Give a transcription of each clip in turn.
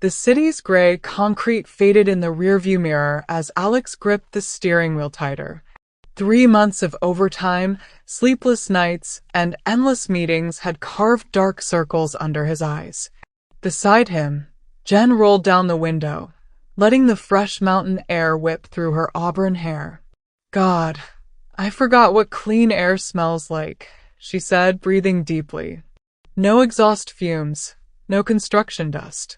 The city's gray concrete faded in the rearview mirror as Alex gripped the steering wheel tighter. 3 months of overtime, sleepless nights, and endless meetings had carved dark circles under his eyes. Beside him, Jenn rolled down the window, letting the fresh mountain air whip through her auburn hair. God, I forgot what clean air smells like, she said, breathing deeply. No exhaust fumes, no construction dust.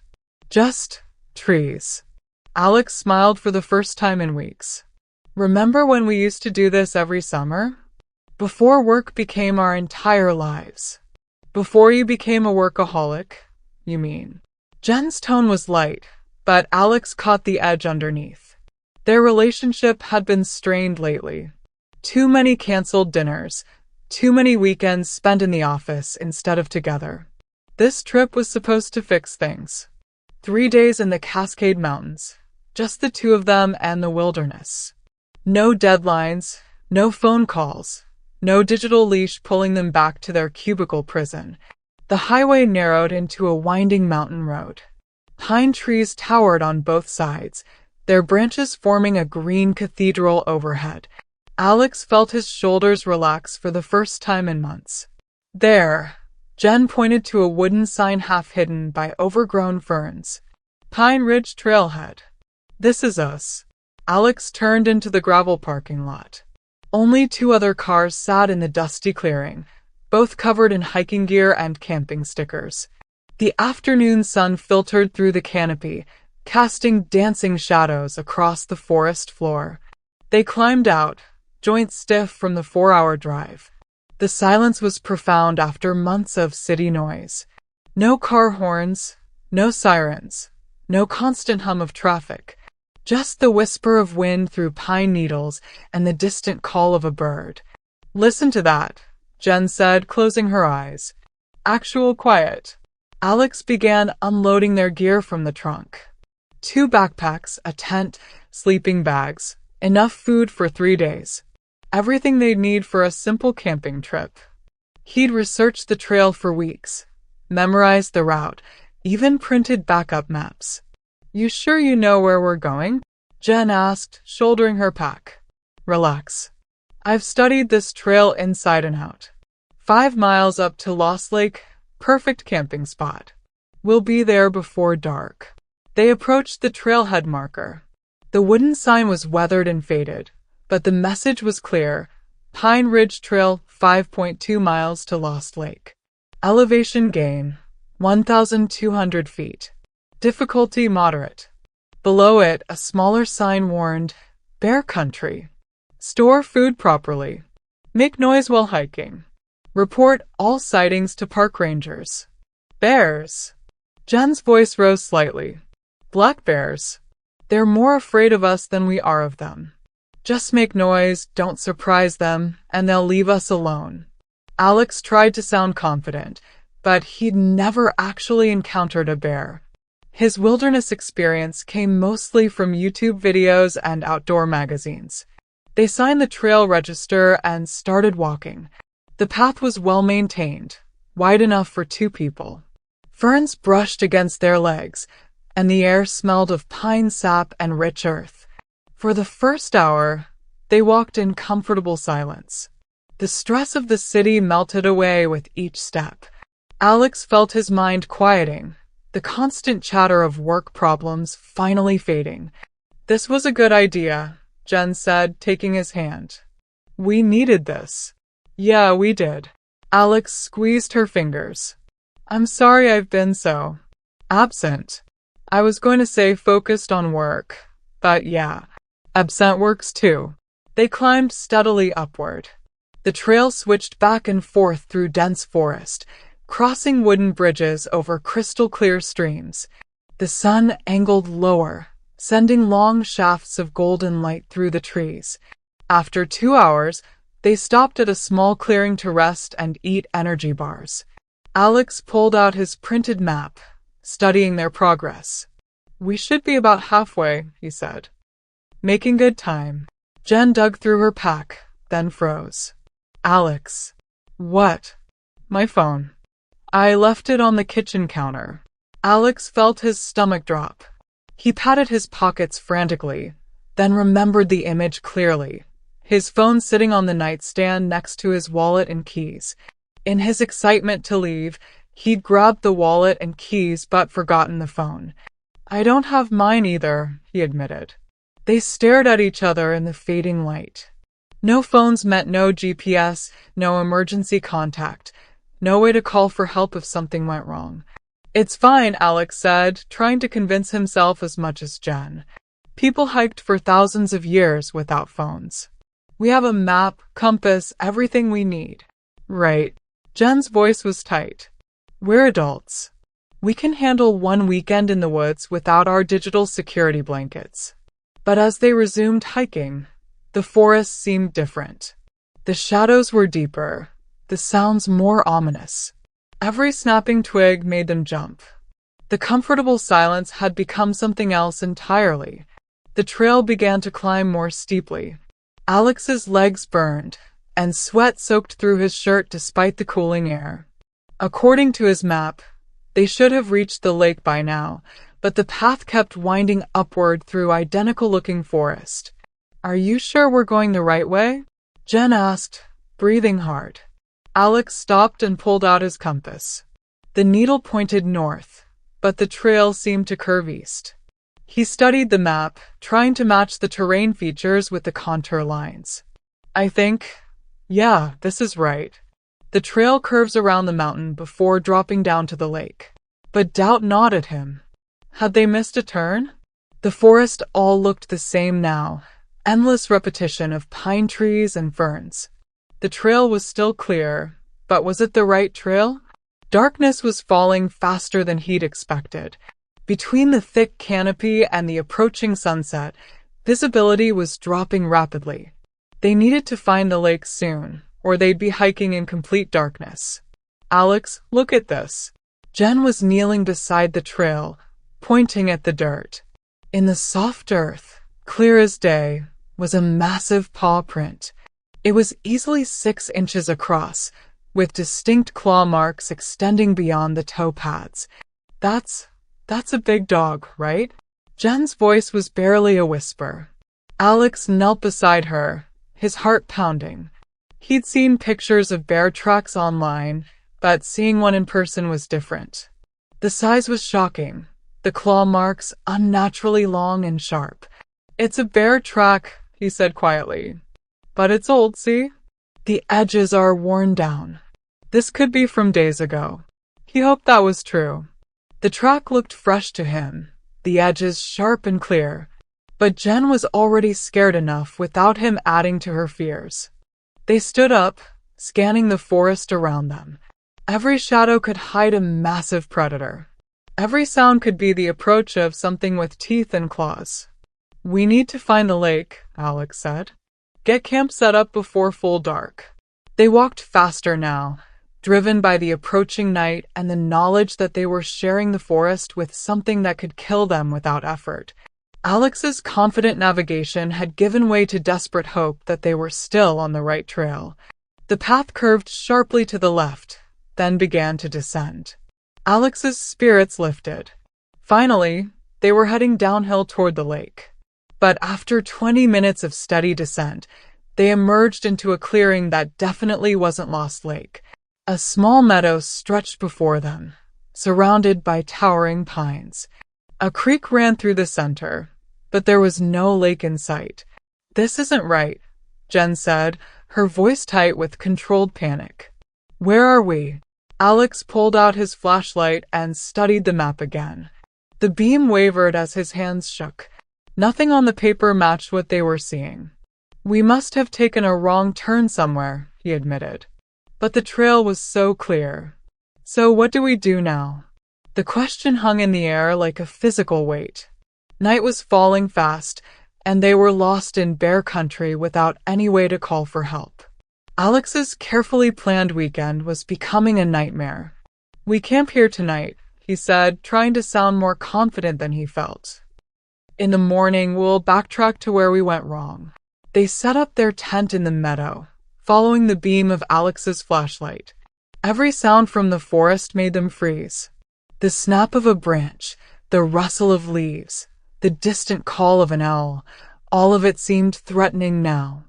Just trees. Alex smiled for the first time in weeks. Remember when we used to do this every summer? Before work became our entire lives. Before you became a workaholic, you mean? Jen's tone was light, but Alex caught the edge underneath. Their relationship had been strained lately. Too many canceled dinners, too many weekends spent in the office instead of together. This trip was supposed to fix things. 3 days in the Cascade Mountains, just the two of them and the wilderness. No deadlines, no phone calls, no digital leash pulling them back to their cubicle prison. The highway narrowed into a winding mountain road. Pine trees towered on both sides, their branches forming a green cathedral overhead. Alex felt his shoulders relax for the first time in months. There, Jenn pointed to a wooden sign half hidden by overgrown ferns. Pine Ridge Trailhead. This is us. Alex turned into the gravel parking lot. Only 2 other cars sat in the dusty clearing, both covered in hiking gear and camping stickers. The afternoon sun filtered through the canopy, casting dancing shadows across the forest floor. They climbed out, joints stiff from the 4-hour drive. The silence was profound after months of city noise. No car horns, no sirens, no constant hum of traffic. Just the whisper of wind through pine needles and the distant call of a bird. Listen to that, Jenn said, closing her eyes. Actual quiet. Alex began unloading their gear from the trunk. 2 backpacks, a tent, sleeping bags, enough food for 3 days. Everything they'd need for a simple camping trip. He'd researched the trail for weeks, memorized the route, even printed backup maps. You sure you know where we're going? Jenn asked, shouldering her pack. Relax. I've studied this trail inside and out. 5 miles up to Lost Lake, perfect camping spot. We'll be there before dark. They approached the trailhead marker. The wooden sign was weathered and faded, but the message was clear. Pine Ridge Trail, 5.2 miles to Lost Lake. Elevation gain, 1,200 feet. Difficulty moderate. Below it, a smaller sign warned, Bear Country. Store food properly. Make noise while hiking. Report all sightings to park rangers. Bears. Jen's voice rose slightly. Black bears. They're more afraid of us than we are of them. Just make noise, don't surprise them, and they'll leave us alone. Alex tried to sound confident, but he'd never actually encountered a bear. His wilderness experience came mostly from YouTube videos and outdoor magazines. They signed the trail register and started walking. The path was well maintained, wide enough for 2 people. Ferns brushed against their legs, and the air smelled of pine sap and rich earth. For the first hour, they walked in comfortable silence. The stress of the city melted away with each step. Alex felt his mind quieting, the constant chatter of work problems finally fading. This was a good idea, Jenn said, taking his hand. We needed this. Yeah, we did. Alex squeezed her fingers. I'm sorry I've been so absent. I was going to say focused on work, but yeah, absent works too. They climbed steadily upward. The trail switched back and forth through dense forest, crossing wooden bridges over crystal-clear streams. The sun angled lower, sending long shafts of golden light through the trees. After 2 hours, they stopped at a small clearing to rest and eat energy bars. Alex pulled out his printed map, studying their progress. We should be about halfway, he said. Making good time. Jenn dug through her pack, then froze. Alex. What? My phone. I left it on the kitchen counter. Alex felt his stomach drop. He patted his pockets frantically, then remembered the image clearly. His phone sitting on the nightstand next to his wallet and keys. In his excitement to leave, he'd grabbed the wallet and keys but forgotten the phone. "I don't have mine either," he admitted. They stared at each other in the fading light. No phones meant no GPS, no emergency contact, no way to call for help if something went wrong. "It's fine," Alex said, trying to convince himself as much as Jenn. "People hiked for thousands of years without phones. We have a map, compass, everything we need." "Right." Jenn's voice was tight. "We're adults. We can handle one weekend in the woods without our digital security blankets." But as they resumed hiking, the forest seemed different. The shadows were deeper, the sounds more ominous. Every snapping twig made them jump. The comfortable silence had become something else entirely. The trail began to climb more steeply. Alex's legs burned, and sweat soaked through his shirt despite the cooling air. According to his map, they should have reached the lake by now, but the path kept winding upward through identical-looking forest. "Are you sure we're going the right way?" Jenn asked, breathing hard. Alex stopped and pulled out his compass. The needle pointed north, but the trail seemed to curve east. He studied the map, trying to match the terrain features with the contour lines. Yeah, this is right. The trail curves around the mountain before dropping down to the lake." But doubt gnawed at him. Had they missed a turn? The forest all looked the same now, endless repetition of pine trees and ferns. The trail was still clear, but was it the right trail? Darkness was falling faster than he'd expected. Between the thick canopy and the approaching sunset, visibility was dropping rapidly. They needed to find the lake soon, or they'd be hiking in complete darkness. "Alex, look at this." Jenn was kneeling beside the trail, pointing at the dirt. In the soft earth, clear as day, was a massive paw print. It was easily 6 inches across, with distinct claw marks extending beyond the toe pads. That's a big dog, right?" Jenn's voice was barely a whisper. Alex knelt beside her, his heart pounding. He'd seen pictures of bear tracks online, but seeing one in person was different. The size was shocking, the claw marks unnaturally long and sharp. "It's a bear track," he said quietly. "But it's old, see? The edges are worn down. This could be from days ago." He hoped that was true. The track looked fresh to him, the edges sharp and clear. But Jenn was already scared enough without him adding to her fears. They stood up, scanning the forest around them. Every shadow could hide a massive predator. Every sound could be the approach of something with teeth and claws. "We need to find the lake," Alex said. "Get camp set up before full dark." They walked faster now, driven by the approaching night and the knowledge that they were sharing the forest with something that could kill them without effort. Alex's confident navigation had given way to desperate hope that they were still on the right trail. The path curved sharply to the left, then began to descend. Alex's spirits lifted. Finally, they were heading downhill toward the lake. But after 20 minutes of steady descent, they emerged into a clearing that definitely wasn't Lost Lake. A small meadow stretched before them, surrounded by towering pines. A creek ran through the center, but there was no lake in sight. "This isn't right," Jenn said, her voice tight with controlled panic. "Where are we?" Alex pulled out his flashlight and studied the map again. The beam wavered as his hands shook. Nothing on the paper matched what they were seeing. "We must have taken a wrong turn somewhere," he admitted. But the trail was so clear. "So what do we do now?" The question hung in the air like a physical weight. Night was falling fast, and they were lost in bear country without any way to call for help. Alex's carefully planned weekend was becoming a nightmare. "We camp here tonight," he said, trying to sound more confident than he felt. "In the morning, we'll backtrack to where we went wrong." They set up their tent in the meadow, following the beam of Alex's flashlight. Every sound from the forest made them freeze. The snap of a branch, the rustle of leaves, the distant call of an owl, all of it seemed threatening now.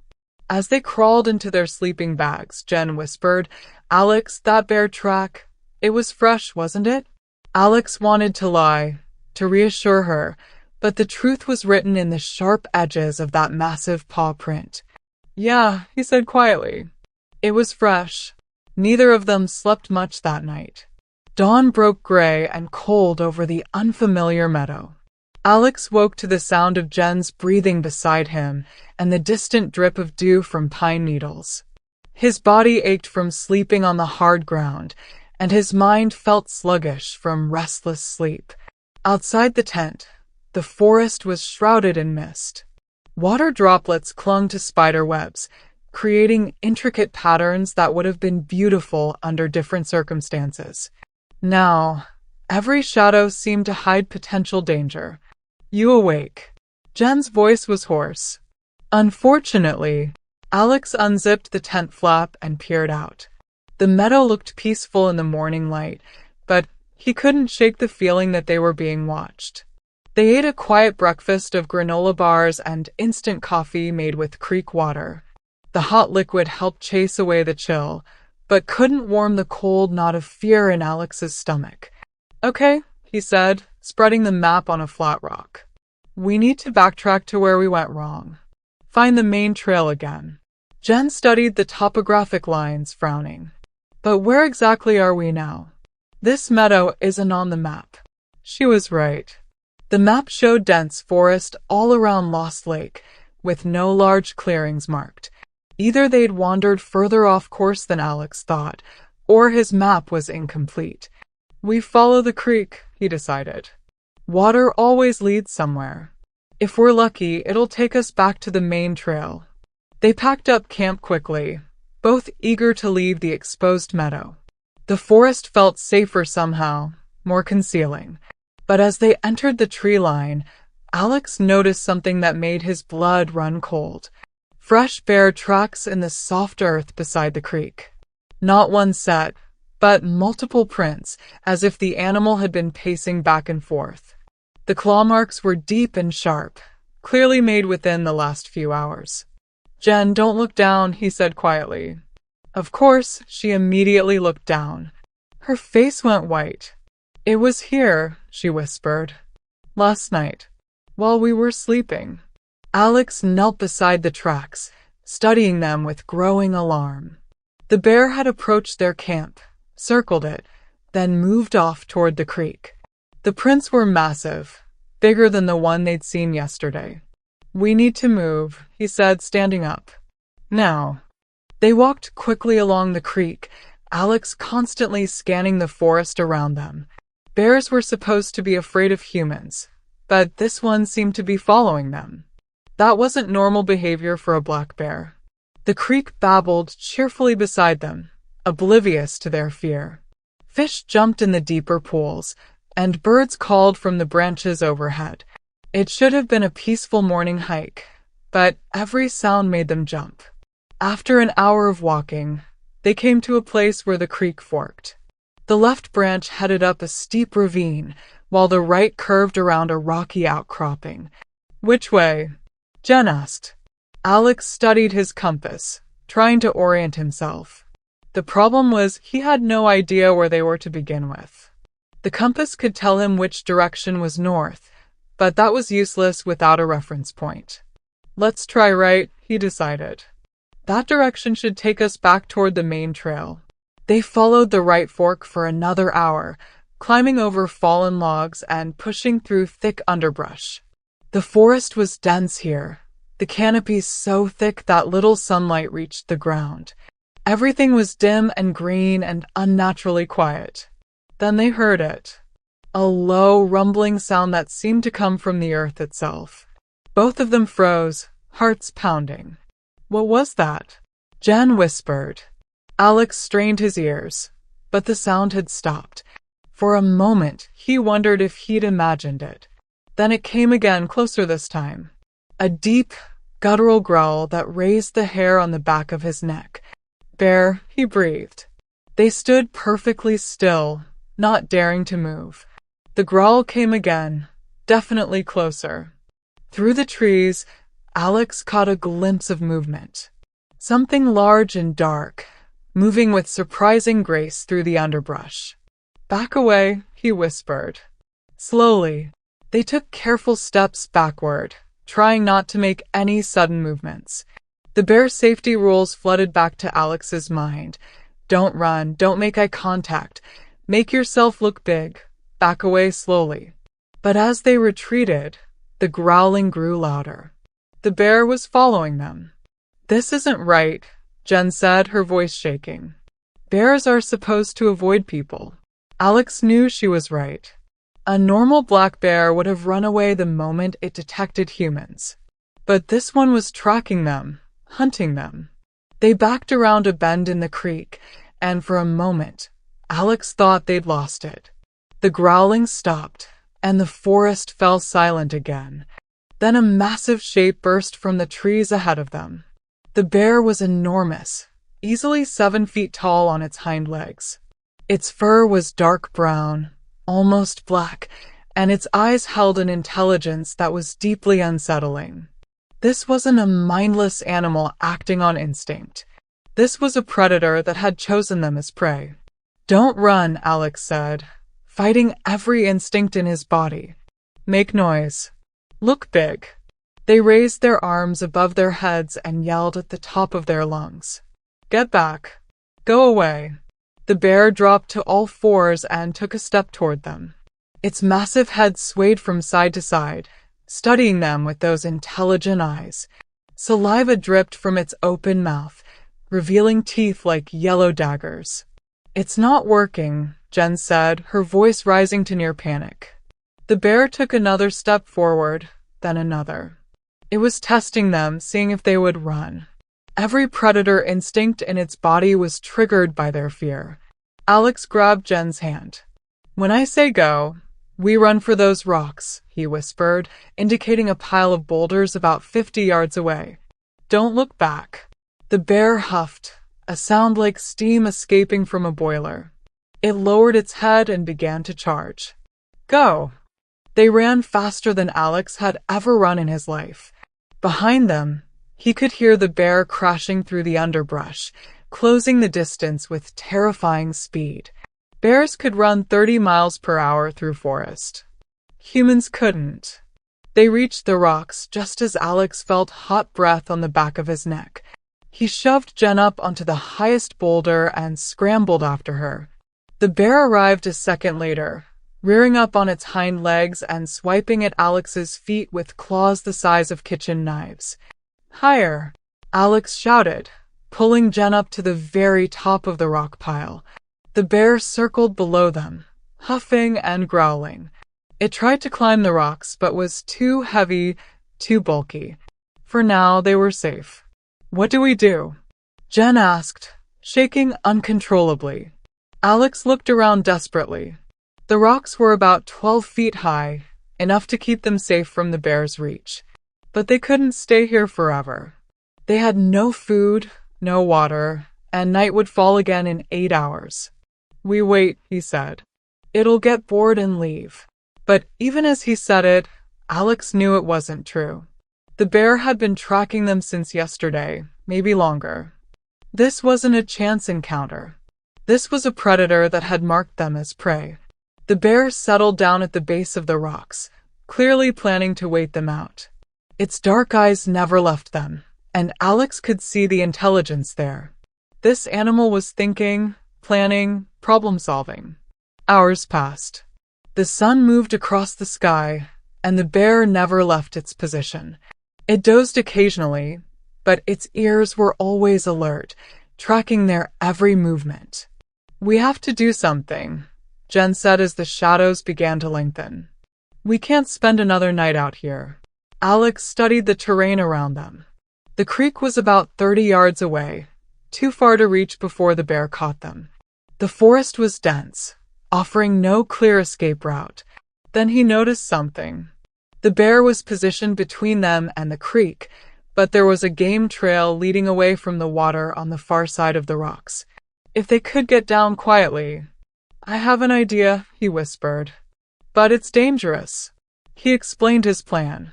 As they crawled into their sleeping bags, Jenn whispered, "Alex, that bear track, it was fresh, wasn't it?" Alex wanted to lie, to reassure her, but the truth was written in the sharp edges of that massive paw print. "Yeah," he said quietly. "It was fresh." Neither of them slept much that night. Dawn broke gray and cold over the unfamiliar meadow. Alex woke to the sound of Jenn's breathing beside him and the distant drip of dew from pine needles. His body ached from sleeping on the hard ground, and his mind felt sluggish from restless sleep. Outside the tent, the forest was shrouded in mist. Water droplets clung to spider webs, creating intricate patterns that would have been beautiful under different circumstances. Now, every shadow seemed to hide potential danger. "You awake?" Jenn's voice was hoarse. Unfortunately, Alex unzipped the tent flap and peered out. The meadow looked peaceful in the morning light, but he couldn't shake the feeling that they were being watched. They ate a quiet breakfast of granola bars and instant coffee made with creek water. The hot liquid helped chase away the chill, but couldn't warm the cold knot of fear in Alex's stomach. "Okay," he said, spreading the map on a flat rock. "We need to backtrack to where we went wrong. Find the main trail again." Jenn studied the topographic lines, frowning. "But where exactly are we now? This meadow isn't on the map." She was right. The map showed dense forest all around Lost Lake, with no large clearings marked. Either they'd wandered further off course than Alex thought, or his map was incomplete. "We follow the creek," he decided. "Water always leads somewhere. If we're lucky, it'll take us back to the main trail." They packed up camp quickly, both eager to leave the exposed meadow. The forest felt safer somehow, more concealing. But as they entered the tree line, Alex noticed something that made his blood run cold. Fresh bear tracks in the soft earth beside the creek. Not one set, but multiple prints, as if the animal had been pacing back and forth. The claw marks were deep and sharp, clearly made within the last few hours. "Jenn, don't look down," he said quietly. Of course, she immediately looked down. Her face went white. "It was here," she whispered. "Last night, while we were sleeping." Alex knelt beside the tracks, studying them with growing alarm. The bear had approached their camp, circled it, then moved off toward the creek. The prints were massive, bigger than the one they'd seen yesterday. "We need to move," he said, standing up. "Now." They walked quickly along the creek, Alex constantly scanning the forest around them. Bears were supposed to be afraid of humans, but this one seemed to be following them. That wasn't normal behavior for a black bear. The creek babbled cheerfully beside them, oblivious to their fear. Fish jumped in the deeper pools, and birds called from the branches overhead. It should have been a peaceful morning hike, but every sound made them jump. After an hour of walking, they came to a place where the creek forked. The left branch headed up a steep ravine, while the right curved around a rocky outcropping. "Which way?" Jenn asked. Alex studied his compass, trying to orient himself. The problem was he had no idea where they were to begin with. The compass could tell him which direction was north, but that was useless without a reference point. "Let's try right," he decided. That direction should take us back toward the main trail. They followed the right fork for another hour, climbing over fallen logs and pushing through thick underbrush. The forest was dense here, the canopies so thick that little sunlight reached the ground. Everything was dim and green and unnaturally quiet. Then they heard it. A low, rumbling sound that seemed to come from the earth itself. Both of them froze, hearts pounding. "What was that?" Jenn whispered. Alex strained his ears, but the sound had stopped. For a moment, he wondered if he'd imagined it. Then it came again, closer this time. A deep, guttural growl that raised the hair on the back of his neck. "Bear," he breathed. They stood perfectly still, not daring to move. The growl came again, definitely closer. Through the trees, Alex caught a glimpse of movement. Something large and dark, moving with surprising grace through the underbrush. "Back away," he whispered. Slowly, they took careful steps backward, trying not to make any sudden movements. The bear safety rules flooded back to Alex's mind. Don't run, don't make eye contact, make yourself look big, back away slowly. But as they retreated, the growling grew louder. The bear was following them. "This isn't right," Jenn said, her voice shaking. "Bears are supposed to avoid people." Alex knew she was right. A normal black bear would have run away the moment it detected humans. But this one was tracking them, hunting them. They backed around a bend in the creek, and for a moment, Alex thought they'd lost it. The growling stopped, and the forest fell silent again. Then a massive shape burst from the trees ahead of them. The bear was enormous, easily 7 feet tall on its hind legs. Its fur was dark brown, almost black, and its eyes held an intelligence that was deeply unsettling. This wasn't a mindless animal acting on instinct. This was a predator that had chosen them as prey. "Don't run," Alex said, fighting every instinct in his body. "Make noise. Look big." They raised their arms above their heads and yelled at the top of their lungs. "Get back. Go away." The bear dropped to all fours and took a step toward them. Its massive head swayed from side to side, studying them with those intelligent eyes. Saliva dripped from its open mouth, revealing teeth like yellow daggers. "It's not working," Jenn said, her voice rising to near panic. The bear took another step forward, then another. It was testing them, seeing if they would run. Every predator instinct in its body was triggered by their fear. Alex grabbed Jenn's hand. "When I say go, we run for those rocks," he whispered, indicating a pile of boulders about 50 yards away. "Don't look back." The bear huffed, a sound like steam escaping from a boiler. It lowered its head and began to charge. "Go!" They ran faster than Alex had ever run in his life. Behind them, he could hear the bear crashing through the underbrush, closing the distance with terrifying speed. Bears could run 30 miles per hour through forest. Humans couldn't. They reached the rocks just as Alex felt hot breath on the back of his neck. He shoved Jenn up onto the highest boulder and scrambled after her. The bear arrived a second later, rearing up on its hind legs and swiping at Alex's feet with claws the size of kitchen knives. "Higher!" Alex shouted, pulling Jenn up to the very top of the rock pile. The bear circled below them, huffing and growling. It tried to climb the rocks but was too heavy, too bulky. For now, they were safe. "What do we do?" Jenn asked, shaking uncontrollably. Alex looked around desperately. The rocks were about 12 feet high, enough to keep them safe from the bear's reach. But they couldn't stay here forever. They had no food, no water, and night would fall again in 8 hours. "We wait," he said. "It'll get bored and leave." But even as he said it, Alex knew it wasn't true. The bear had been tracking them since yesterday, maybe longer. This wasn't a chance encounter. This was a predator that had marked them as prey. The bear settled down at the base of the rocks, clearly planning to wait them out. Its dark eyes never left them, and Alex could see the intelligence there. This animal was thinking, planning, problem-solving. Hours passed. The sun moved across the sky, and the bear never left its position. It dozed occasionally, but its ears were always alert, tracking their every movement. "We have to do something," Jenn said as the shadows began to lengthen. "We can't spend another night out here." Alex studied the terrain around them. The creek was about 30 yards away, too far to reach before the bear caught them. The forest was dense, offering no clear escape route. Then he noticed something. The bear was positioned between them and the creek, but there was a game trail leading away from the water on the far side of the rocks. If they could get down quietly... I have an idea, he whispered. But it's dangerous. He explained his plan.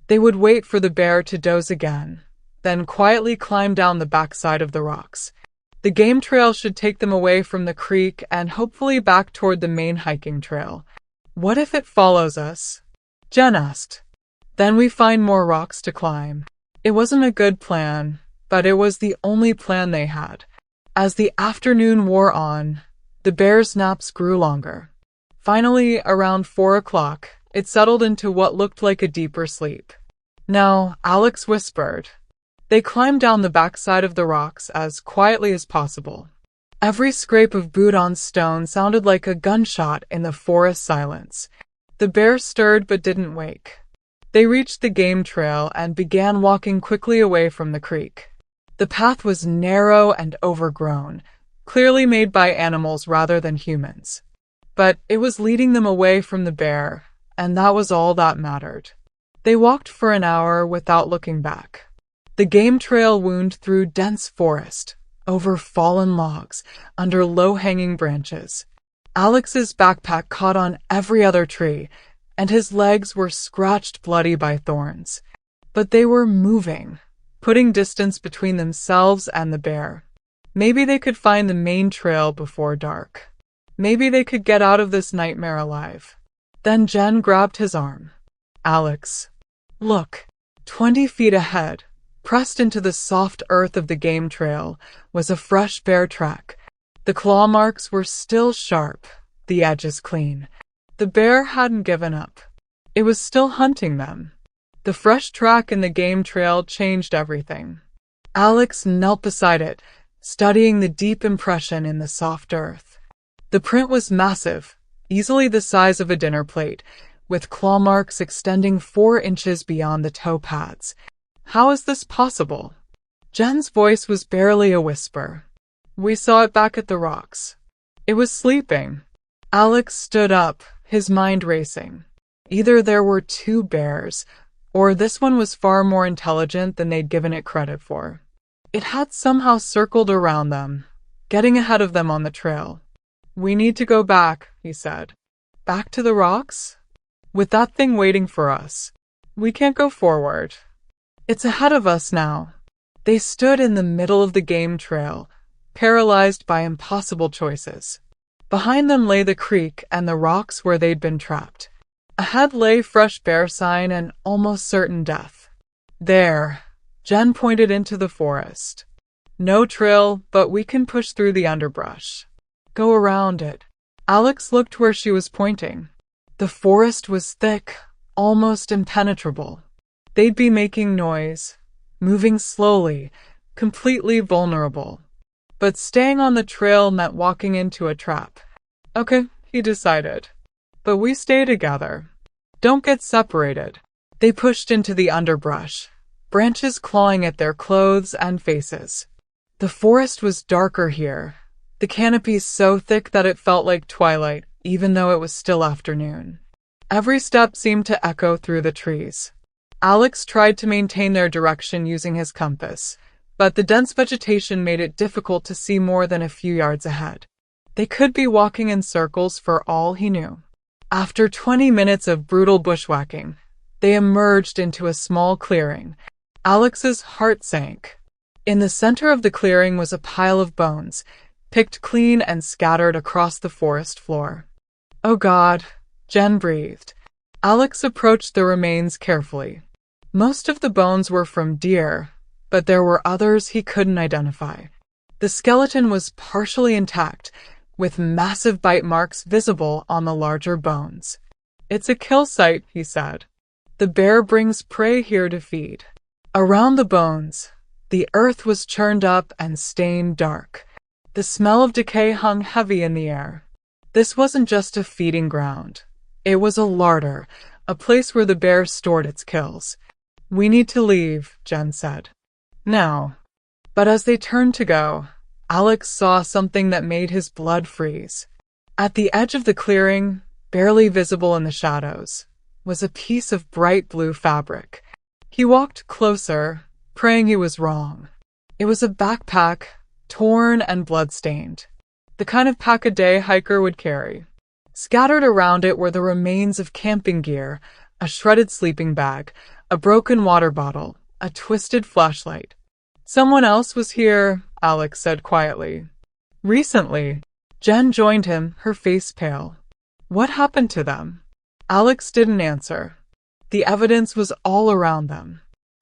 They would wait for the bear to doze again, then quietly climb down the backside of the rocks. The game trail should take them away from the creek and hopefully back toward the main hiking trail. What if it follows us? Jenn asked. Then we find more rocks to climb. It wasn't a good plan, but it was the only plan they had. As the afternoon wore on, the bear's naps grew longer. Finally, around 4 o'clock, it settled into what looked like a deeper sleep. Now, Alex whispered. They climbed down the backside of the rocks as quietly as possible. Every scrape of boot on stone sounded like a gunshot in the forest silence. The bear stirred but didn't wake. They reached the game trail and began walking quickly away from the creek. The path was narrow and overgrown, clearly made by animals rather than humans. But it was leading them away from the bear, and that was all that mattered. They walked for an hour without looking back. The game trail wound through dense forest, over fallen logs, under low-hanging branches. Alex's backpack caught on every other tree, and his legs were scratched bloody by thorns. But they were moving, putting distance between themselves and the bear. Maybe they could find the main trail before dark. Maybe they could get out of this nightmare alive. Then Jenn grabbed his arm. Alex, look, 20 feet ahead, pressed into the soft earth of the game trail, was a fresh bear track. The claw marks were still sharp, the edges clean. The bear hadn't given up. It was still hunting them. The fresh track in the game trail changed everything. Alex knelt beside it, studying the deep impression in the soft earth. The print was massive, easily the size of a dinner plate, with claw marks extending 4 inches beyond the toe pads. How is this possible? Jenn's voice was barely a whisper. We saw it back at the rocks. It was sleeping. Alex stood up, his mind racing. Either there were 2 bears, or this one was far more intelligent than they'd given it credit for. It had somehow circled around them, getting ahead of them on the trail. We need to go back, he said. Back to the rocks? With that thing waiting for us. We can't go forward. It's ahead of us now. They stood in the middle of the game trail, paralyzed by impossible choices. Behind them lay the creek and the rocks where they'd been trapped. Ahead lay fresh bear sign and almost certain death. There, Jenn pointed into the forest. No trail, but we can push through the underbrush. Go around it. Alex looked where she was pointing. The forest was thick, almost impenetrable. They'd be making noise, moving slowly, completely vulnerable. But staying on the trail meant walking into a trap. Okay, he decided. But we stay together. Don't get separated. They pushed into the underbrush, branches clawing at their clothes and faces. The forest was darker here, the canopy so thick that it felt like twilight, even though it was still afternoon. Every step seemed to echo through the trees. Alex tried to maintain their direction using his compass, but the dense vegetation made it difficult to see more than a few yards ahead. They could be walking in circles for all he knew. After 20 minutes of brutal bushwhacking, they emerged into a small clearing. Alex's heart sank. In the center of the clearing was a pile of bones, picked clean and scattered across the forest floor. Oh God, Jenn breathed. Alex approached the remains carefully. Most of the bones were from deer, but there were others he couldn't identify. The skeleton was partially intact, with massive bite marks visible on the larger bones. It's a kill site, he said. The bear brings prey here to feed. Around the bones, the earth was churned up and stained dark. The smell of decay hung heavy in the air. This wasn't just a feeding ground. It was a larder, a place where the bear stored its kills. We need to leave, Jenn said. Now. But as they turned to go, Alex saw something that made his blood freeze. At the edge of the clearing, barely visible in the shadows, was a piece of bright blue fabric. He walked closer, praying he was wrong. It was a backpack, torn and blood-stained. the kind of pack-a-day hiker would carry. Scattered around it were the remains of camping gear, a shredded sleeping bag, a broken water bottle, a twisted flashlight. Someone else was here, Alex said quietly. Recently. Jenn joined him, her face pale. What happened to them? Alex didn't answer. The evidence was all around them.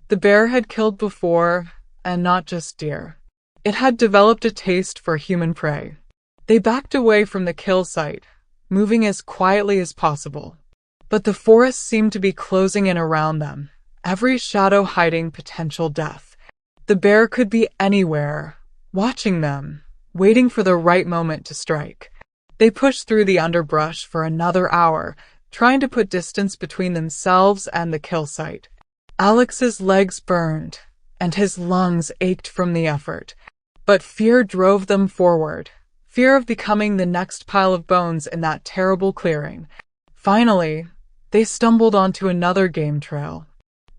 The bear had killed before, and not just deer. It had developed a taste for human prey. They backed away from the kill site, moving as quietly as possible. But the forest seemed to be closing in around them, every shadow hiding potential death. The bear could be anywhere, watching them, waiting for the right moment to strike. They pushed through the underbrush for another hour, trying to put distance between themselves and the kill site. Alex's legs burned, and his lungs ached from the effort. But fear drove them forward. Fear of becoming the next pile of bones in that terrible clearing. Finally, they stumbled onto another game trail.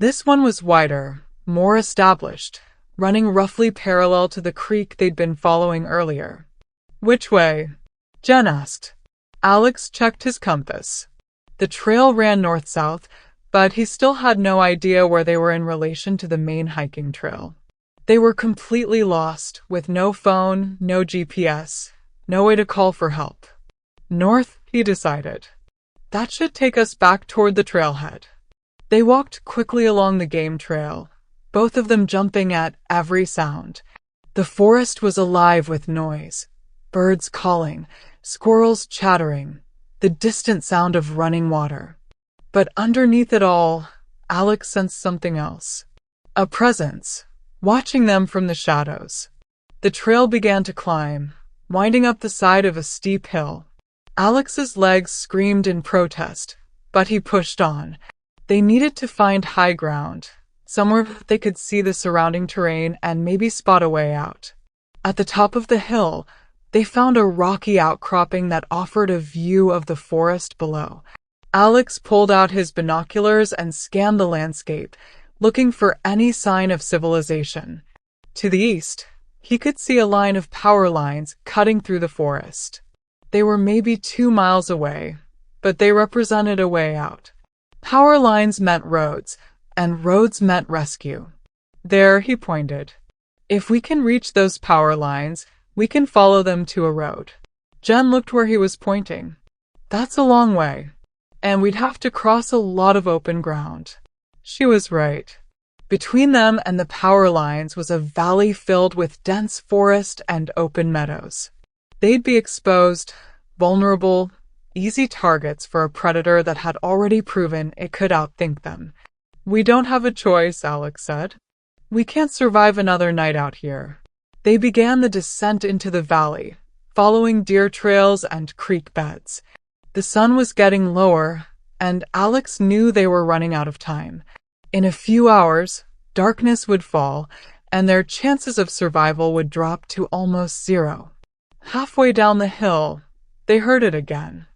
This one was wider, more established, running roughly parallel to the creek they'd been following earlier. Which way? Jenn asked. Alex checked his compass. The trail ran north-south, but he still had no idea where they were in relation to the main hiking trail. They were completely lost, with no phone, no GPS, no way to call for help. North, he decided. That should take us back toward the trailhead. They walked quickly along the game trail, both of them jumping at every sound. The forest was alive with noise. Birds calling, squirrels chattering, the distant sound of running water. But underneath it all, Alex sensed something else. A presence, watching them from the shadows. The trail began to climb, winding up the side of a steep hill. Alex's legs screamed in protest, but he pushed on. They needed to find high ground, somewhere they could see the surrounding terrain and maybe spot a way out. At the top of the hill, they found a rocky outcropping that offered a view of the forest below. Alex pulled out his binoculars and scanned the landscape, looking for any sign of civilization. To the east, he could see a line of power lines cutting through the forest. They were maybe 2 miles away, but they represented a way out. Power lines meant roads, and roads meant rescue. There, he pointed. If we can reach those power lines, we can follow them to a road. Jenn looked where he was pointing. That's a long way, and we'd have to cross a lot of open ground. She was right. Between them and the power lines was a valley filled with dense forest and open meadows. They'd be exposed, vulnerable, easy targets for a predator that had already proven it could outthink them. We don't have a choice, Alex said. We can't survive another night out here. They began the descent into the valley, following deer trails and creek beds. The sun was getting lower, and Alex knew they were running out of time. In a few hours, darkness would fall, and their chances of survival would drop to almost zero. Halfway down the hill, they heard it again.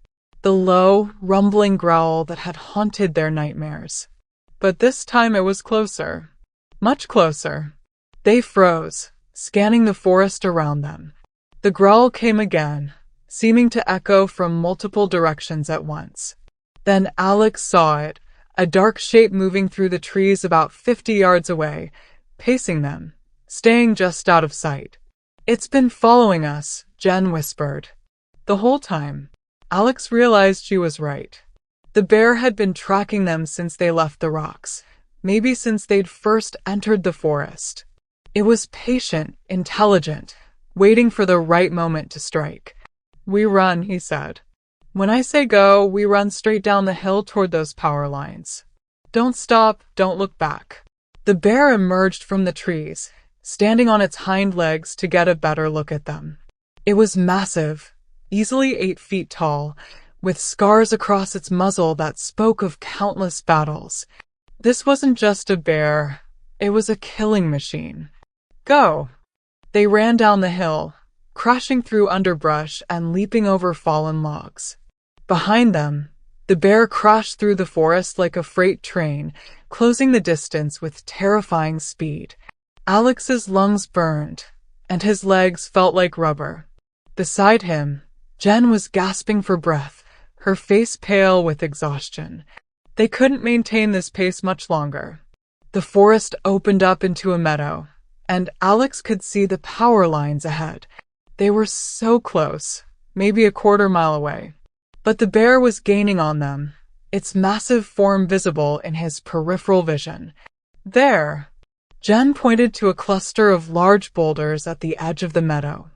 The low, rumbling growl that had haunted their nightmares. But this time it was closer. Much closer. They froze, scanning the forest around them. The growl came again, seeming to echo from multiple directions at once. Then Alex saw it, a dark shape moving through the trees about 50 yards away, pacing them, staying just out of sight. It's been following us, Jenn whispered. The whole time. Alex realized she was right. The bear had been tracking them since they left the rocks, maybe since they'd first entered the forest. It was patient, intelligent, waiting for the right moment to strike. We run, he said. When I say go, we run straight down the hill toward those power lines. Don't stop, don't look back. The bear emerged from the trees, standing on its hind legs to get a better look at them. It was massive, easily 8 feet tall, with scars across its muzzle that spoke of countless battles. This wasn't just a bear, it was a killing machine. Go! They ran down the hill, crashing through underbrush and leaping over fallen logs. Behind them, the bear crashed through the forest like a freight train, closing the distance with terrifying speed. Alex's lungs burned, and his legs felt like rubber. Beside him, Jenn was gasping for breath, her face pale with exhaustion. They couldn't maintain this pace much longer. The forest opened up into a meadow, and Alex could see the power lines ahead. They were so close, maybe a quarter-mile away. But the bear was gaining on them, its massive form visible in his peripheral vision. There! Jenn pointed to a cluster of large boulders at the edge of the meadow.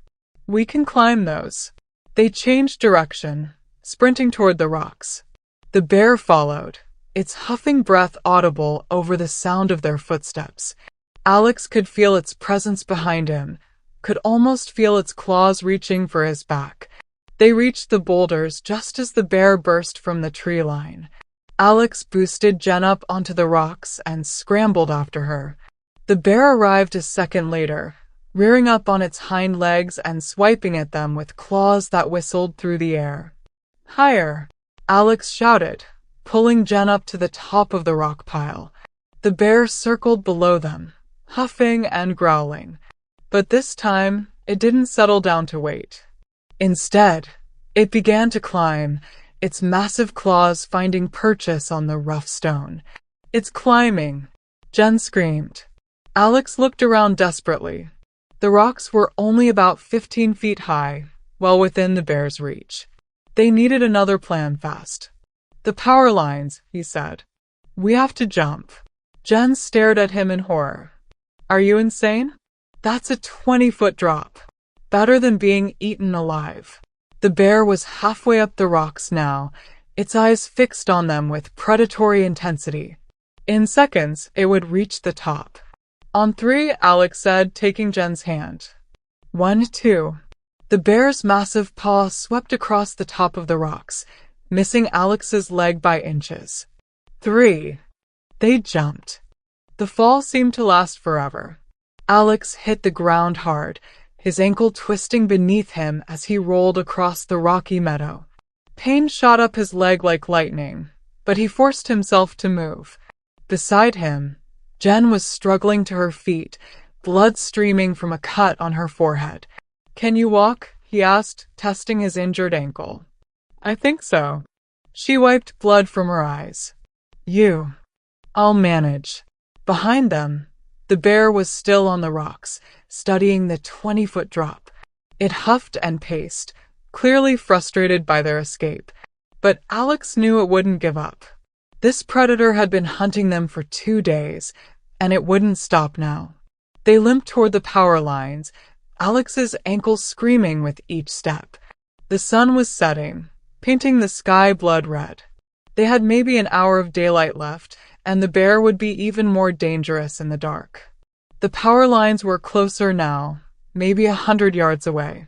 We can climb those. They changed direction, sprinting toward the rocks. The bear followed, its huffing breath audible over the sound of their footsteps. Alex could feel its presence behind him, could almost feel its claws reaching for his back. They reached the boulders just as the bear burst from the tree line. Alex boosted Jenn up onto the rocks and scrambled after her. The bear arrived a second later, rearing up on its hind legs and swiping at them with claws that whistled through the air. Higher! Alex shouted, pulling Jenn up to the top of the rock pile. The bear circled below them, huffing and growling. But this time, it didn't settle down to wait. Instead, it began to climb, its massive claws finding purchase on the rough stone. It's climbing! Jenn screamed. Alex looked around desperately. The rocks were only about 15 feet high, well within the bear's reach. They needed another plan fast. The power lines, he said. We have to jump. Jenn stared at him in horror. Are you insane? That's a 20-foot drop. Better than being eaten alive. The bear was halfway up the rocks now, its eyes fixed on them with predatory intensity. In seconds, it would reach the top. On three, Alex said, taking Jenn's hand. 1, 2. The bear's massive paw swept across the top of the rocks, missing Alex's leg by inches. 3. They jumped. The fall seemed to last forever. Alex hit the ground hard, his ankle twisting beneath him as he rolled across the rocky meadow. Pain shot up his leg like lightning, but he forced himself to move. Beside him, Jenn was struggling to her feet, blood streaming from a cut on her forehead. Can you walk? He asked, testing his injured ankle. I think so. She wiped blood from her eyes. I'll manage. Behind them, the bear was still on the rocks, studying the 20-foot drop. It huffed and paced, clearly frustrated by their escape. But Alex knew it wouldn't give up. This predator had been hunting them for 2 days, and it wouldn't stop now. They limped toward the power lines, Alex's ankles screaming with each step. The sun was setting, painting the sky blood red. They had maybe an hour of daylight left, and the bear would be even more dangerous in the dark. The power lines were closer now, maybe 100 yards away.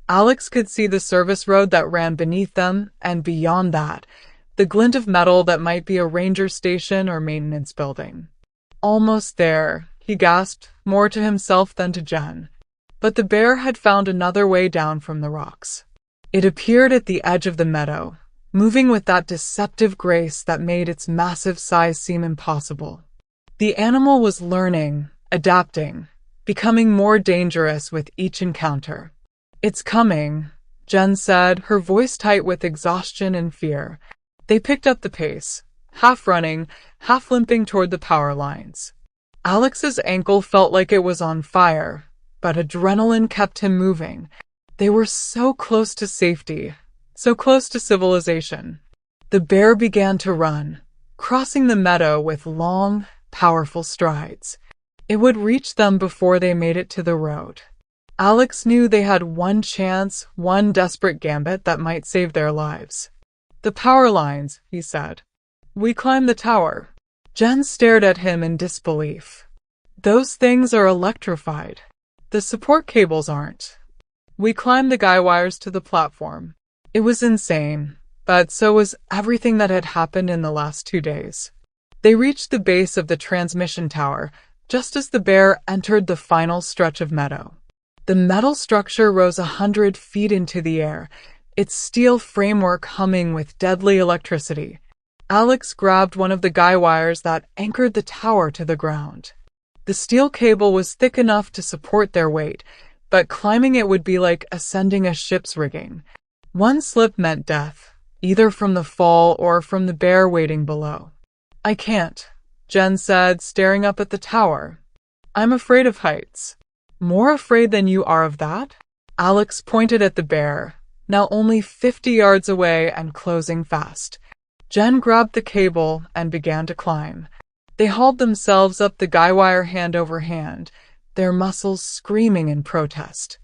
Alex could see the service road that ran beneath them, and beyond that, the glint of metal that might be a ranger station or maintenance building. Almost there, he gasped, more to himself than to Jenn. But the bear had found another way down from the rocks. It appeared at the edge of the meadow, moving with that deceptive grace that made its massive size seem impossible. The animal was learning, adapting, becoming more dangerous with each encounter. It's coming, Jenn said, her voice tight with exhaustion and fear. They picked up the pace, half running, half limping toward the power lines. Alex's ankle felt like it was on fire, but adrenaline kept him moving. They were so close to safety, so close to civilization. The bear began to run, crossing the meadow with long, powerful strides. It would reach them before they made it to the road. Alex knew they had one chance, one desperate gambit that might save their lives. The power lines, he said. We climbed the tower. Jenn stared at him in disbelief. Those things are electrified. The support cables aren't. We climbed the guy wires to the platform. It was insane, but so was everything that had happened in the last 2 days. They reached the base of the transmission tower, just as the bear entered the final stretch of meadow. The metal structure rose 100 feet into the air, its steel framework humming with deadly electricity. Alex grabbed one of the guy wires that anchored the tower to the ground. The steel cable was thick enough to support their weight, but climbing it would be like ascending a ship's rigging. One slip meant death, either from the fall or from the bear waiting below. I can't, Jenn said, staring up at the tower. I'm afraid of heights. More afraid than you are of that? Alex pointed at the bear, now only 50 yards away and closing fast. Jenn grabbed the cable and began to climb. They hauled themselves up the guy wire hand over hand, their muscles screaming in protest.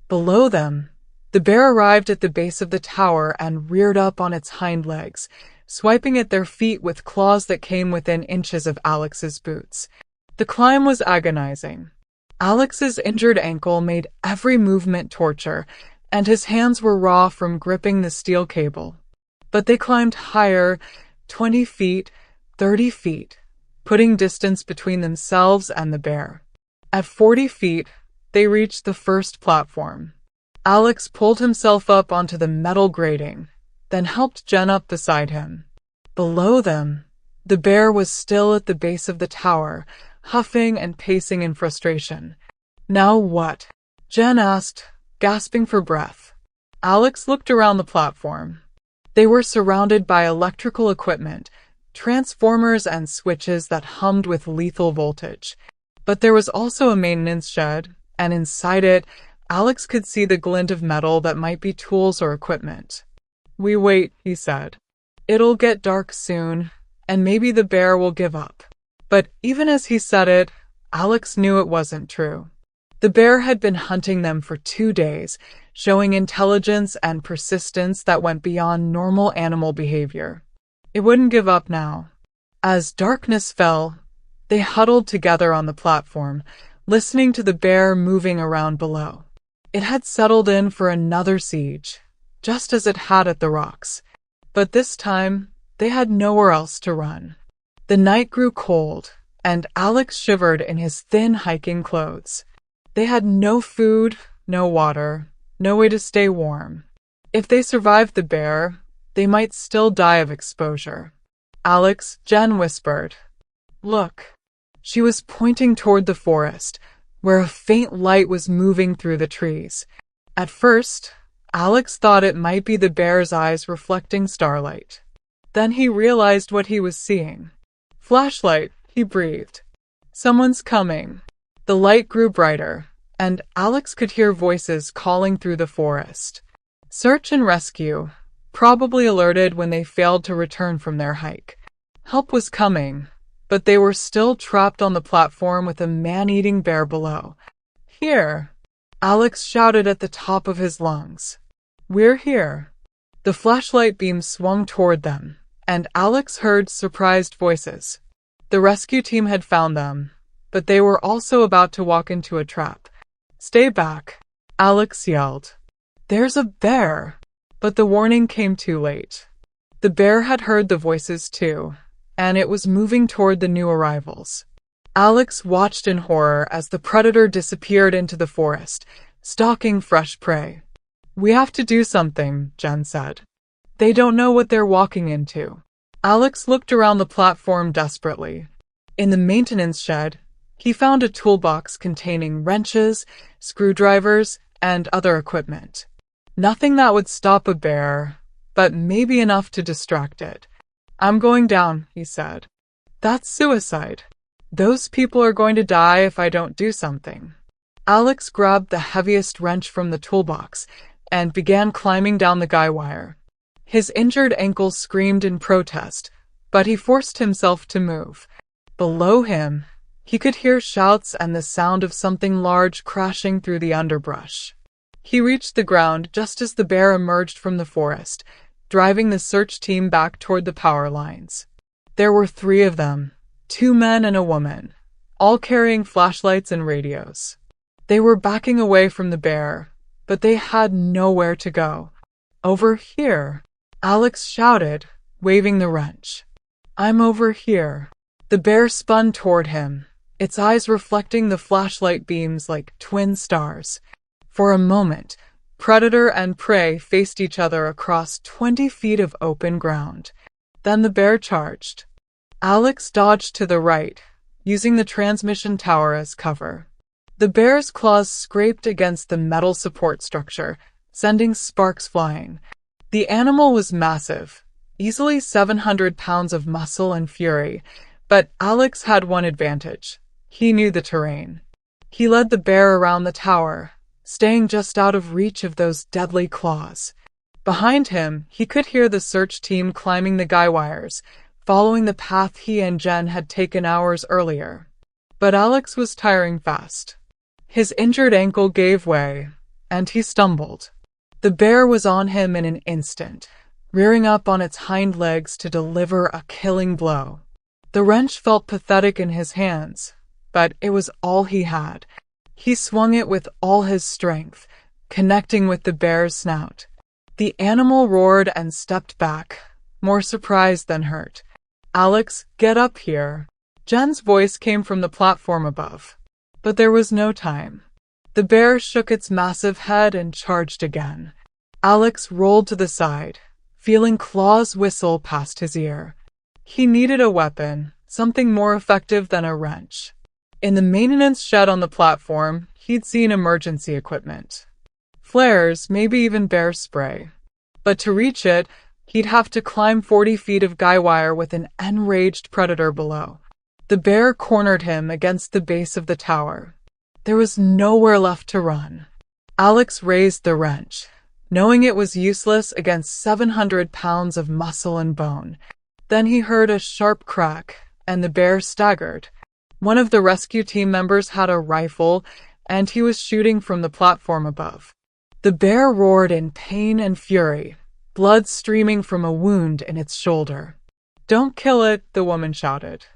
Below them, the bear arrived at the base of the tower and reared up on its hind legs, swiping at their feet with claws that came within inches of Alex's boots. The climb was agonizing. Alex's injured ankle made every movement torture, and his hands were raw from gripping the steel cable. But they climbed higher, 20 feet, 30 feet, putting distance between themselves and the bear. At 40 feet, they reached the first platform. Alex pulled himself up onto the metal grating, then helped Jenn up beside him. Below them, the bear was still at the base of the tower, huffing and pacing in frustration. Now what? Jenn asked, gasping for breath. Alex looked around the platform. They were surrounded by electrical equipment, transformers and switches that hummed with lethal voltage. But there was also a maintenance shed, and inside it, Alex could see the glint of metal that might be tools or equipment. We wait, he said. It'll get dark soon, and maybe the bear will give up. But even as he said it, Alex knew it wasn't true. The bear had been hunting them for 2 days, showing intelligence and persistence that went beyond normal animal behavior. It wouldn't give up now. As darkness fell, they huddled together on the platform, listening to the bear moving around below. It had settled in for another siege, just as it had at the rocks. But this time, they had nowhere else to run. The night grew cold, and Alex shivered in his thin hiking clothes. They had no food, no water, no way to stay warm. If they survived the bear, they might still die of exposure. Alex, Jenn whispered. Look. She was pointing toward the forest, where a faint light was moving through the trees. At first, Alex thought it might be the bear's eyes reflecting starlight. Then he realized what he was seeing. Flashlight, he breathed. Someone's coming. The light grew brighter, and Alex could hear voices calling through the forest. Search and rescue, probably alerted when they failed to return from their hike. Help was coming, but they were still trapped on the platform with a man-eating bear below. Here! Alex shouted at the top of his lungs. We're here. The flashlight beam swung toward them, and Alex heard surprised voices. The rescue team had found them, but they were also about to walk into a trap. Stay back, Alex yelled. There's a bear! But the warning came too late. The bear had heard the voices too, and it was moving toward the new arrivals. Alex watched in horror as the predator disappeared into the forest, stalking fresh prey. We have to do something, Jenn said. They don't know what they're walking into. Alex looked around the platform desperately. In the maintenance shed, he found a toolbox containing wrenches, screwdrivers, and other equipment. Nothing that would stop a bear, but maybe enough to distract it. I'm going down, he said. That's suicide. Those people are going to die if I don't do something. Alex grabbed the heaviest wrench from the toolbox and began climbing down the guy wire. His injured ankle screamed in protest, but he forced himself to move. Below him, he could hear shouts and the sound of something large crashing through the underbrush. He reached the ground just as the bear emerged from the forest, driving the search team back toward the power lines. There were 3 of them, 2 men and a woman, all carrying flashlights and radios. They were backing away from the bear, but they had nowhere to go. Over here, Alex shouted, waving the wrench. I'm over here. The bear spun toward him, its eyes reflecting the flashlight beams like twin stars. For a moment, predator and prey faced each other across 20 feet of open ground. Then the bear charged. Alex dodged to the right, using the transmission tower as cover. The bear's claws scraped against the metal support structure, sending sparks flying. The animal was massive, easily 700 pounds of muscle and fury, but Alex had one advantage. He knew the terrain. He led the bear around the tower, staying just out of reach of those deadly claws. Behind him, he could hear the search team climbing the guy wires, following the path he and Jenn had taken hours earlier. But Alex was tiring fast. His injured ankle gave way, and he stumbled. The bear was on him in an instant, rearing up on its hind legs to deliver a killing blow. The wrench felt pathetic in his hands, but it was all he had. He swung it with all his strength, connecting with the bear's snout. The animal roared and stepped back, more surprised than hurt. "Alex, get up here." Jenn's voice came from the platform above. But there was no time. The bear shook its massive head and charged again. Alex rolled to the side, feeling claws whistle past his ear. He needed a weapon, something more effective than a wrench. In the maintenance shed on the platform, he'd seen emergency equipment. Flares, maybe even bear spray. But to reach it, he'd have to climb 40 feet of guy wire with an enraged predator below. The bear cornered him against the base of the tower. There was nowhere left to run. Alex raised the wrench, knowing it was useless against 700 pounds of muscle and bone. Then he heard a sharp crack, and the bear staggered. One of the rescue team members had a rifle, and he was shooting from the platform above. The bear roared in pain and fury, blood streaming from a wound in its shoulder. "Don't kill it," the woman shouted.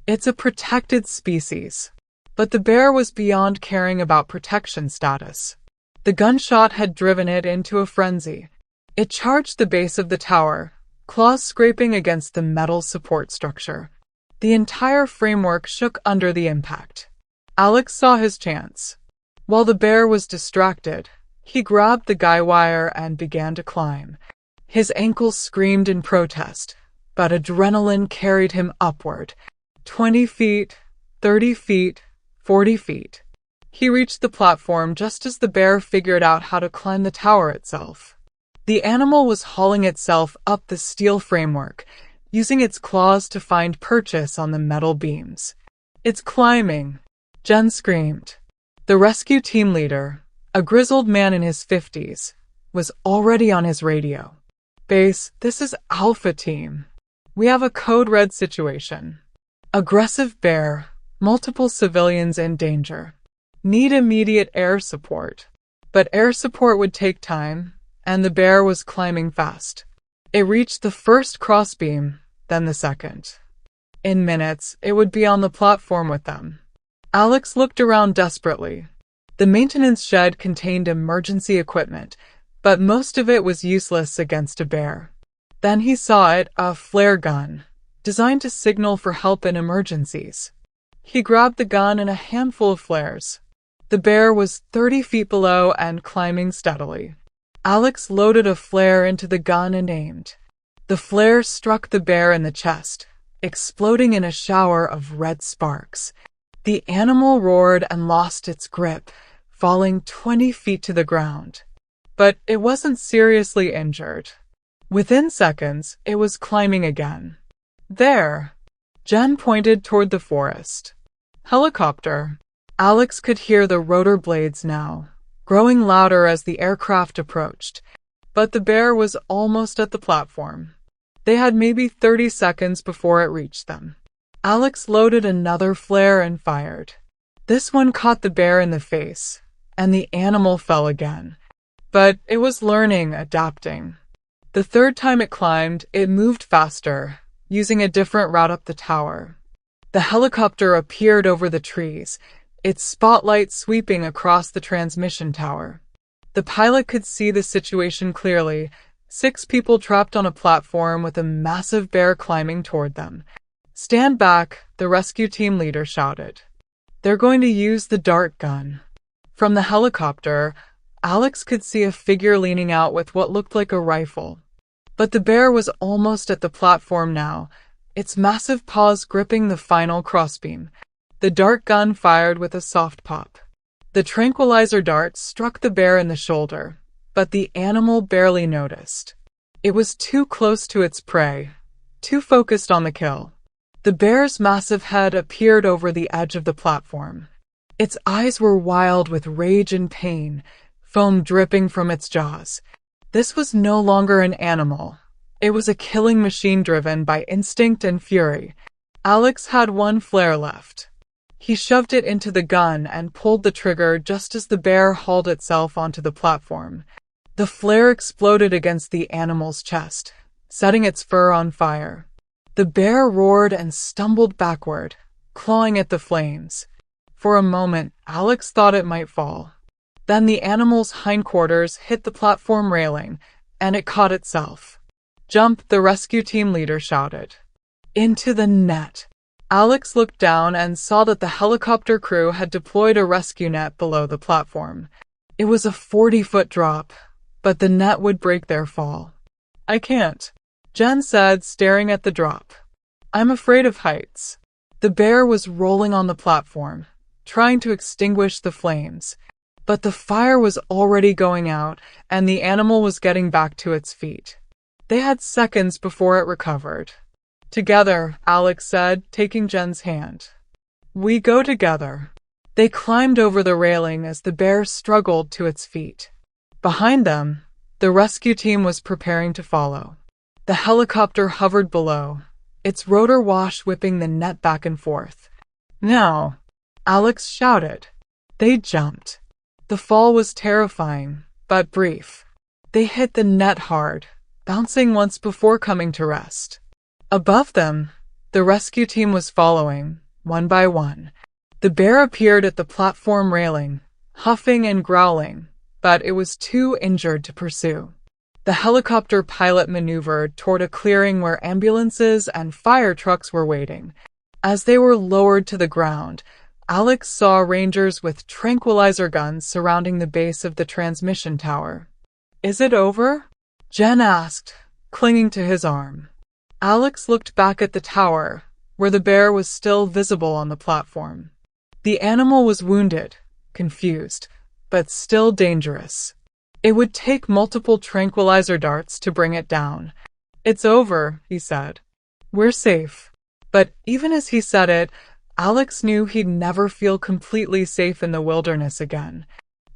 "It's a protected species." But the bear was beyond caring about protection status. The gunshot had driven it into a frenzy. It charged the base of the tower, claws scraping against the metal support structure. The entire framework shook under the impact. Alex saw his chance. While the bear was distracted, he grabbed the guy wire and began to climb. His ankles screamed in protest, but adrenaline carried him upward. 20 feet, 30 feet, 40 feet. He reached the platform just as the bear figured out how to climb the tower itself. The animal was hauling itself up the steel framework, using its claws to find purchase on the metal beams. "It's climbing," Jenn screamed. The rescue team leader, a grizzled man in his 50s, was already on his radio. "Base, this is Alpha Team. We have a code red situation. Aggressive bear, multiple civilians in danger. Need immediate air support." But air support would take time, and the bear was climbing fast. It reached the first crossbeam, then the second. In minutes, it would be on the platform with them. Alex looked around desperately. The maintenance shed contained emergency equipment, but most of it was useless against a bear. Then he saw it, a flare gun, designed to signal for help in emergencies. He grabbed the gun and a handful of flares. The bear was 30 feet below and climbing steadily. Alex loaded a flare into the gun and aimed. The flare struck the bear in the chest, exploding in a shower of red sparks. The animal roared and lost its grip, falling 20 feet to the ground. But it wasn't seriously injured. Within seconds, it was climbing again. "There!" Jenn pointed toward the forest. "Helicopter." Alex could hear the rotor blades now, growing louder as the aircraft approached. But the bear was almost at the platform. They had maybe 30 seconds before it reached them. Alex loaded another flare and fired. This one caught the bear in the face, and the animal fell again. But it was learning, adapting. The third time it climbed, it moved faster, using a different route up the tower. The helicopter appeared over the trees, its spotlight sweeping across the transmission tower. The pilot could see the situation clearly. 6 people trapped on a platform with a massive bear climbing toward them. "Stand back," the rescue team leader shouted. "They're going to use the dart gun." From the helicopter, Alex could see a figure leaning out with what looked like a rifle. But the bear was almost at the platform now, its massive paws gripping the final crossbeam. The dart gun fired with a soft pop. The tranquilizer dart struck the bear in the shoulder, but the animal barely noticed. It was too close to its prey, too focused on the kill. The bear's massive head appeared over the edge of the platform. Its eyes were wild with rage and pain, foam dripping from its jaws. This was no longer an animal. It was a killing machine driven by instinct and fury. Alex had one flare left. He shoved it into the gun and pulled the trigger just as the bear hauled itself onto the platform. The flare exploded against the animal's chest, setting its fur on fire. The bear roared and stumbled backward, clawing at the flames. For a moment, Alex thought it might fall. Then the animal's hindquarters hit the platform railing, and it caught itself. "Jump," the rescue team leader shouted. "Into the net." Alex looked down and saw that the helicopter crew had deployed a rescue net below the platform. It was a 40-foot drop, but the net would break their fall. "I can't," Jenn said, staring at the drop. "I'm afraid of heights." The bear was rolling on the platform, trying to extinguish the flames. But the fire was already going out, and the animal was getting back to its feet. They had seconds before it recovered. "Together," Alex said, taking Jenn's hand. "We go together." They climbed over the railing as the bear struggled to its feet. Behind them, the rescue team was preparing to follow. The helicopter hovered below, its rotor wash whipping the net back and forth. "Now!" Alex shouted. They jumped. The fall was terrifying, but brief. They hit the net hard, bouncing once before coming to rest. Above them, the rescue team was following, one by one. The bear appeared at the platform railing, huffing and growling, but it was too injured to pursue. The helicopter pilot maneuvered toward a clearing where ambulances and fire trucks were waiting. As they were lowered to the ground, Alex saw rangers with tranquilizer guns surrounding the base of the transmission tower. "Is it over?" Jenn asked, clinging to his arm. Alex looked back at the tower, where the bear was still visible on the platform. The animal was wounded, confused, but still dangerous. It would take multiple tranquilizer darts to bring it down. "It's over," he said. "We're safe." But even as he said it, Alex knew he'd never feel completely safe in the wilderness again.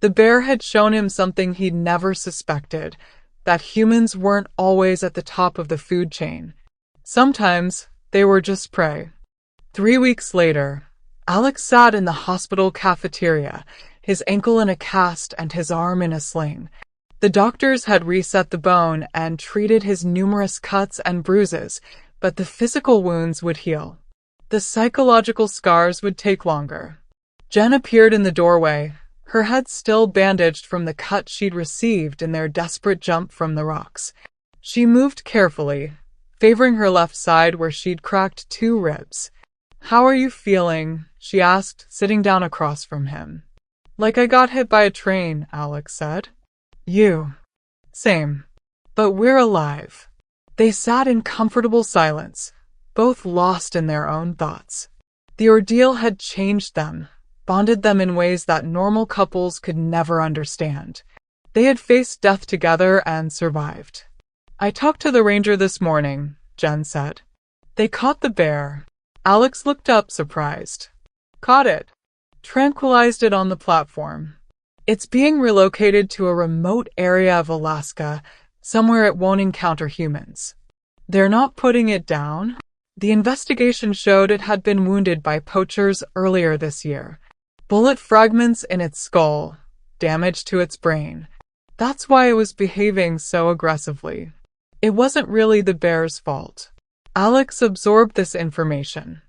The bear had shown him something he'd never suspected, that humans weren't always at the top of the food chain. Sometimes, they were just prey. 3 weeks later, Alex sat in the hospital cafeteria, his ankle in a cast and his arm in a sling. The doctors had reset the bone and treated his numerous cuts and bruises, but the physical wounds would heal. The psychological scars would take longer. Jenn appeared in the doorway, her head still bandaged from the cut she'd received in their desperate jump from the rocks. She moved carefully, favoring her left side where she'd cracked 2 ribs. "How are you feeling?" she asked, sitting down across from him. "Like I got hit by a train," Alex said. "You." "Same. But we're alive." They sat in comfortable silence, both lost in their own thoughts. The ordeal had changed them, bonded them in ways that normal couples could never understand. They had faced death together and survived. "I talked to the ranger this morning," Jenn said. "They caught the bear." Alex looked up, surprised. "Caught it?" "Tranquilized it on the platform. It's being relocated to a remote area of Alaska, somewhere it won't encounter humans." "They're not putting it down?" The investigation showed it had been wounded by poachers earlier this year. Bullet fragments in its skull, damage to its brain. That's why it was behaving so aggressively. It wasn't really the bear's fault. Alex absorbed this information.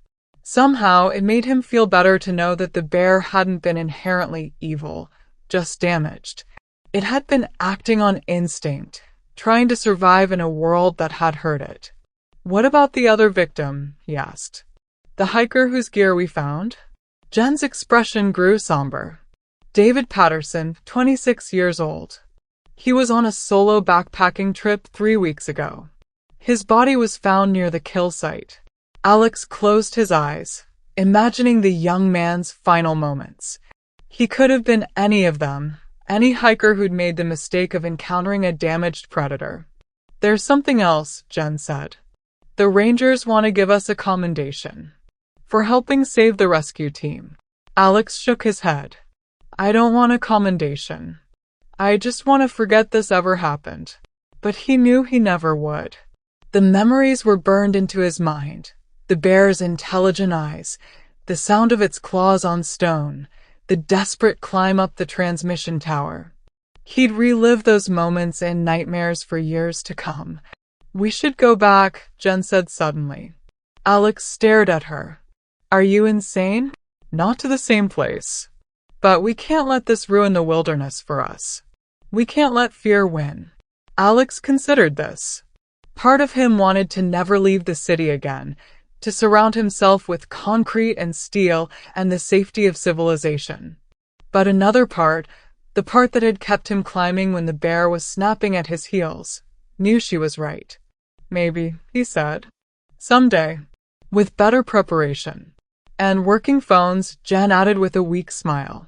Somehow, it made him feel better to know that the bear hadn't been inherently evil, just damaged. It had been acting on instinct, trying to survive in a world that had hurt it. "What about the other victim?" he asked. "The hiker whose gear we found?" Jenn's expression grew somber. "David Patterson, 26 years old. He was on a solo backpacking trip 3 weeks ago. His body was found near the kill site." Alex closed his eyes, imagining the young man's final moments. He could have been any of them, any hiker who'd made the mistake of encountering a damaged predator. There's something else, Jenn said. The Rangers want to give us a commendation for helping save the rescue team. Alex shook his head. I don't want a commendation. I just want to forget this ever happened. But he knew he never would. The memories were burned into his mind. The bear's intelligent eyes, the sound of its claws on stone, the desperate climb up the transmission tower. He'd relive those moments in nightmares for years to come. We should go back, Jenn said suddenly. Alex stared at her. Are you insane? Not to the same place. But we can't let this ruin the wilderness for us. We can't let fear win. Alex considered this. Part of him wanted to never leave the city again, to surround himself with concrete and steel and the safety of civilization. But another part, the part that had kept him climbing when the bear was snapping at his heels, knew she was right. Maybe, he said. Someday. With better preparation. And working phones, Jenn added with a weak smile.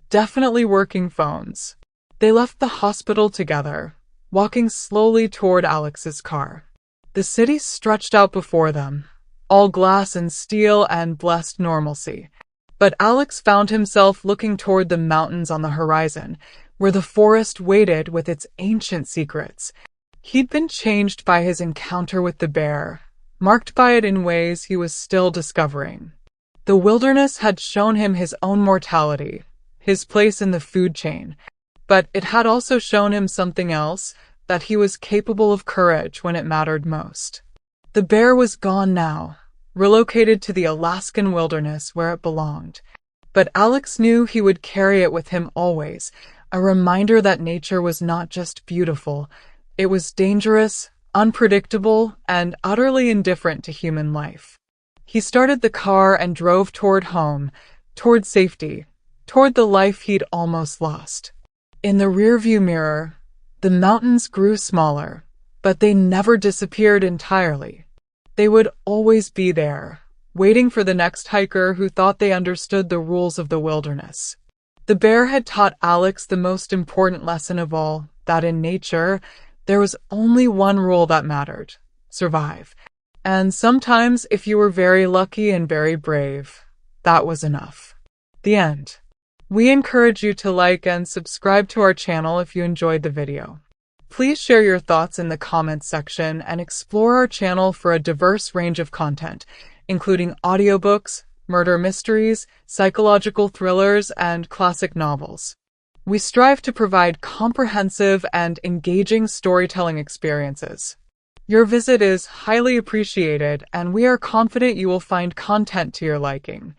Definitely working phones. They left the hospital together, walking slowly toward Alex's car. The city stretched out before them, all glass and steel and blessed normalcy. But Alex found himself looking toward the mountains on the horizon, where the forest waited with its ancient secrets. He'd been changed by his encounter with the bear, marked by it in ways he was still discovering. The wilderness had shown him his own mortality, his place in the food chain, but it had also shown him something else, that he was capable of courage when it mattered most. The bear was gone now, relocated to the Alaskan wilderness where it belonged. But Alex knew he would carry it with him always, a reminder that nature was not just beautiful, it was dangerous, unpredictable, and utterly indifferent to human life. He started the car and drove toward home, toward safety, toward the life he'd almost lost. In the rearview mirror, the mountains grew smaller, but they never disappeared entirely. They would always be there, waiting for the next hiker who thought they understood the rules of the wilderness. The bear had taught Alex the most important lesson of all, that in nature, there was only one rule that mattered: survive. And sometimes, if you were very lucky and very brave, that was enough. The end. We encourage you to like and subscribe to our channel if you enjoyed the video. Please share your thoughts in the comments section and explore our channel for a diverse range of content, including audiobooks, murder mysteries, psychological thrillers, and classic novels. We strive to provide comprehensive and engaging storytelling experiences. Your visit is highly appreciated, and we are confident you will find content to your liking.